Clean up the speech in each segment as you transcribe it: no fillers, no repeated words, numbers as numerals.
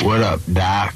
What up, Doc?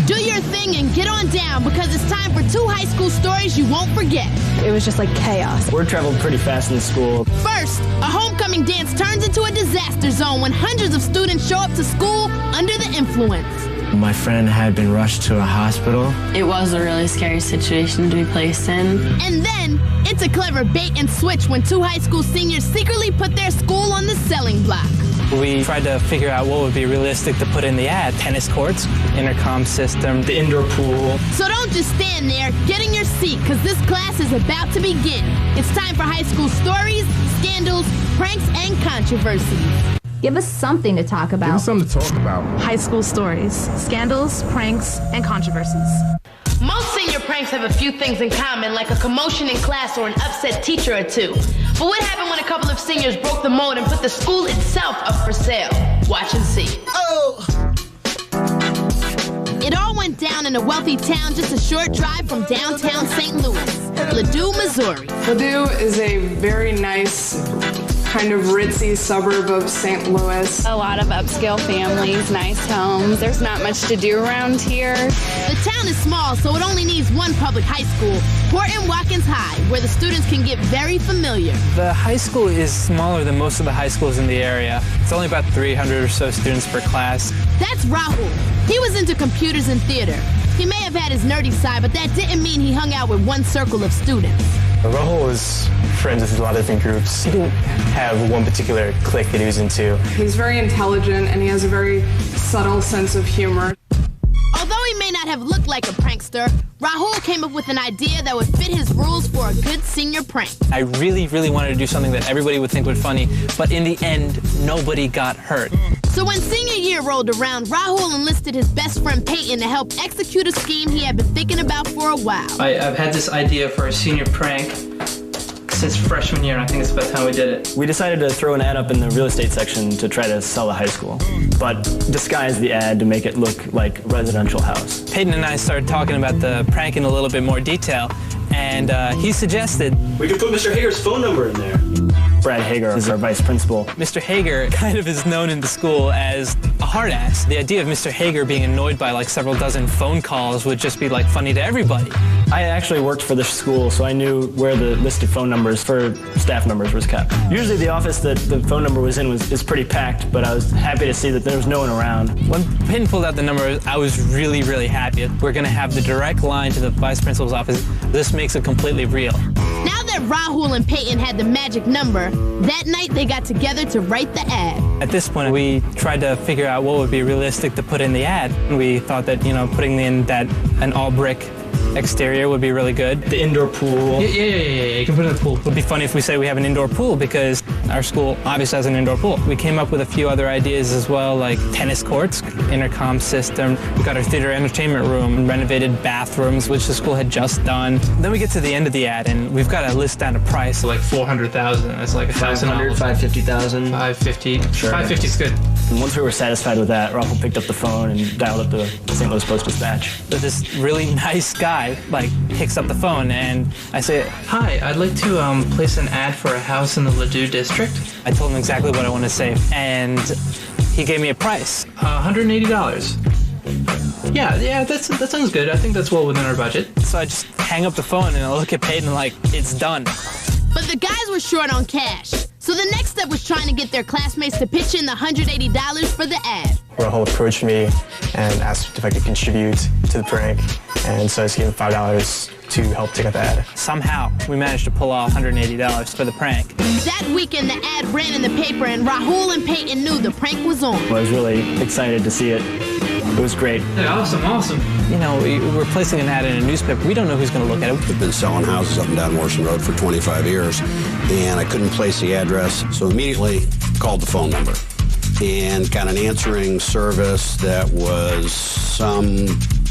Do your thing and get on down, because it's time for 2 high school stories you won't forget. It was just like chaos. Word traveled pretty fast in the school. First, a homecoming dance turns into a disaster zone when hundreds of students show up to school under the influence. My friend had been rushed to a hospital. It was a really scary situation to be placed in. And then, it's a clever bait and switch when 2 high school seniors secretly put their school on the selling block. We tried to figure out what would be realistic to put in the ad. Tennis courts, intercom system, the indoor pool. So don't just stand there, get in your seat, because this class is about to begin. It's time for high school stories, scandals, pranks, and controversies. Give us something to talk about. Give us something to talk about. High school stories, scandals, pranks, and controversies. Most senior pranks have a few things in common, like a commotion in class or an upset teacher or two. But what happened when a couple of seniors broke the mold and put the school itself up for sale? Watch and see. Oh! It all went down in a wealthy town just a short drive from downtown St. Louis, Ladue, Missouri. Ladue is a very nice, kind of ritzy suburb of St. Louis. A lot of upscale families, nice homes. There's not much to do around here. The town is small, so it only needs one public high school, Horton Watkins High, where the students can get very familiar. The high school is smaller than most of the high schools in the area. It's only about 300 or so students per class. That's Rahul. He was into computers and theater. He may have had his nerdy side, but that didn't mean he hung out with one circle of students. Rahul was friends with a lot of different groups. He didn't have one particular clique that he was into. He's very intelligent and he has a very subtle sense of humor. Although he may not have looked like a prankster, Rahul came up with an idea that would fit his rules for a good senior prank. I really, really wanted to do something that everybody would think was funny, but in the end, nobody got hurt. So when senior year rolled around, Rahul enlisted his best friend Peyton to help execute a scheme he had been thinking about for a while. I've had this idea for a senior prank since freshman year, and I think it's about time we did it. We decided to throw an ad up in the real estate section to try to sell the high school, but disguise the ad to make it look like a residential house. Peyton and I started talking about the prank in a little bit more detail, and he suggested we could put Mr. Hager's phone number in there. Brad Hager is our vice principal. Mr. Hager kind of is known in the school as a hard ass. The idea of Mr. Hager being annoyed by like several dozen phone calls would just be like funny to everybody. I actually worked for the school, so I knew where the list of phone numbers for staff members was kept. Usually the office that the phone number was in is pretty packed, but I was happy to see that there was no one around. When Peyton pulled out the number, I was really, really happy. We're gonna have the direct line to the vice principal's office. This makes it completely real. Now that Rahul and Peyton had the magic number, that night they got together to write the ad. At this point, we tried to figure out what would be realistic to put in the ad. We thought that, you know, putting in that an all-brick exterior would be really good. The indoor pool. Yeah, you can put it in the pool. It would be funny if we say we have an indoor pool, because our school obviously has an indoor pool. We came up with a few other ideas as well, like tennis courts, intercom system. We got our theater entertainment room, renovated bathrooms, which the school had just done. Then we get to the end of the ad, and we've got to list down a price. Like $400,000. That's like $1,000. $550,000. $550. Sure. $550 is good. And once we were satisfied with that, Rahul picked up the phone and dialed up the St. Louis Post-Dispatch. But this really nice guy like picks up the phone, and I say, "Hi, I'd like to place an ad for a house in the Ladue district." I told him exactly what I want to say, and he gave me a price. $180. Yeah, that sounds good. I think that's well within our budget. So I just hang up the phone and I look at Peyton like, it's done. But the guys were short on cash, so the next step was trying to get their classmates to pitch in the $180 for the ad. Rahul approached me and asked if I could contribute to the prank, and so I just gave him $5 to help take out the ad. Somehow, we managed to pull off $180 for the prank. That weekend, the ad ran in the paper, and Rahul and Peyton knew the prank was on. I was really excited to see it. It was great. Awesome. You know, we're placing an ad in a newspaper. We don't know who's going to look at it. We've been selling houses up and down Morrison Road for 25 years, and I couldn't place the address, so immediately called the phone number and got an answering service that was some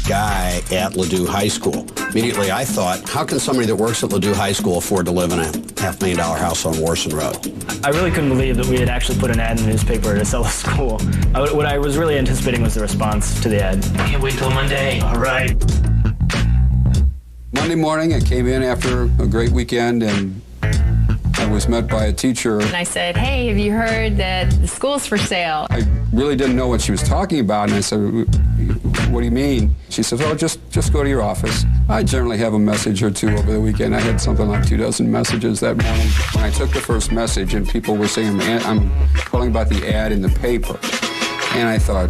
guy at Ladue High School. Immediately I thought, how can somebody that works at Ladue High School afford to live in a $500,000 house on Morrison Road? I really couldn't believe that we had actually put an ad in the newspaper to sell a school. What I was really anticipating was the response to the ad. Can't wait till Monday. All right. Monday morning, I came in after a great weekend and was met by a teacher. And I said, hey, have you heard that the school's for sale? I really didn't know what she was talking about, and I said, what do you mean? She says, oh, just go to your office. I generally have a message or two over the weekend. I had something like 24 messages that morning. When I took the first message and people were saying, I'm calling about the ad in the paper. And I thought,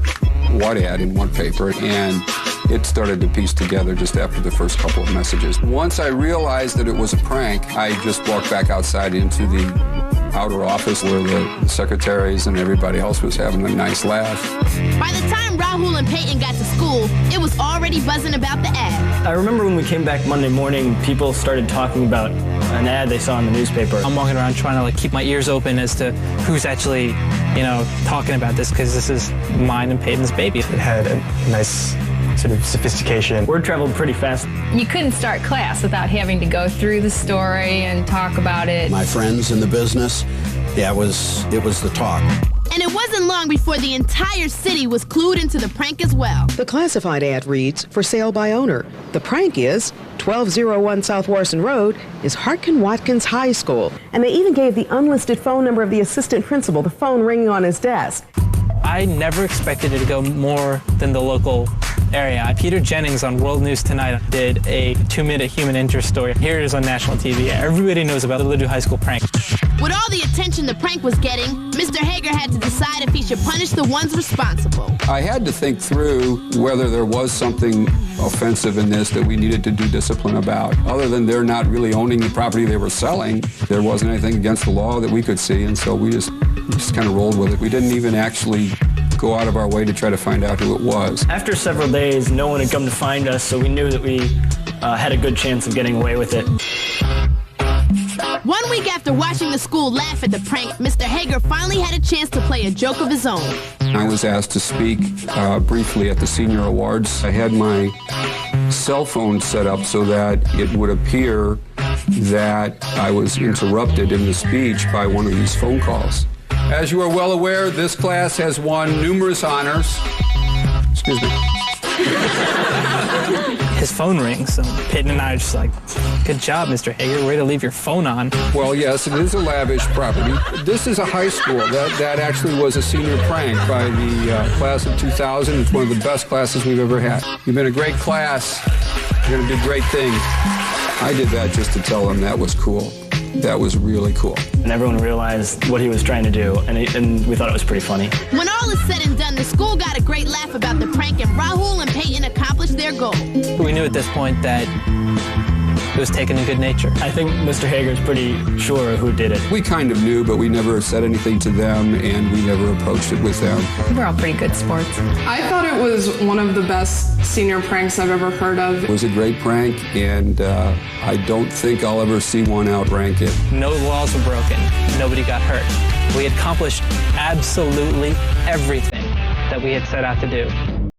what ad in what paper? And it started to piece together just after the first couple of messages. Once I realized that it was a prank, I just walked back outside into the outer office where the secretaries and everybody else was having a nice laugh. By the time Rahul and Peyton got to school, it was already buzzing about the ad. I remember when we came back Monday morning, people started talking about an ad they saw in the newspaper. I'm walking around trying to keep my ears open as to who's actually, talking about this, because this is mine and Peyton's baby. It had a nice sort of sophistication. Word traveled pretty fast. You couldn't start class without having to go through the story and talk about it. My friends in the business, it was the talk. And it wasn't long before the entire city was clued into the prank as well. The classified ad reads, for sale by owner. The prank is 1201 South Warson Road is Harkin Watkins High School. And they even gave the unlisted phone number of the assistant principal, the phone ringing on his desk. I never expected it to go more than the local area. Peter Jennings on World News Tonight did a 2-minute human interest story. Here it is on national TV. Everybody knows about the Ladue High School prank. With all the attention the prank was getting, Mr. Hager had to decide if he should punish the ones responsible. I had to think through whether there was something offensive in this that we needed to do discipline about. Other than they're not really owning the property they were selling, there wasn't anything against the law that we could see, and so we just kind of rolled with it. We didn't even actually go out of our way to try to find out who it was. After several days, no one had come to find us, so we knew that we had a good chance of getting away with it. 1 week after watching the school laugh at the prank, Mr. Hager finally had a chance to play a joke of his own. I was asked to speak briefly at the senior awards. I had my cell phone set up so that it would appear that I was interrupted in the speech by one of these phone calls. As you are well aware, this class has won numerous honors. Excuse me. His phone rings, and Peyton and I are just like, good job, Mr. Hager, way to leave your phone on. Well, yes, it is a lavish property. This is a high school. That actually was a senior prank by the class of 2000. It's one of the best classes we've ever had. You've been a great class. You're going to do great things. I did that just to tell them that was cool. That was really cool. And everyone realized what he was trying to do, and we thought it was pretty funny. When all is said and done, the school got a great laugh about the prank, and Rahul and Peyton accomplished their goal. We knew at this point that it was taken in good nature. I think Mr. Hager's pretty sure who did it. We kind of knew, but we never said anything to them, and we never approached it with them. We're all pretty good sports. I thought it was one of the best senior pranks I've ever heard of. It was a great prank, and I don't think I'll ever see one outrank it. No laws were broken. Nobody got hurt. We accomplished absolutely everything that we had set out to do.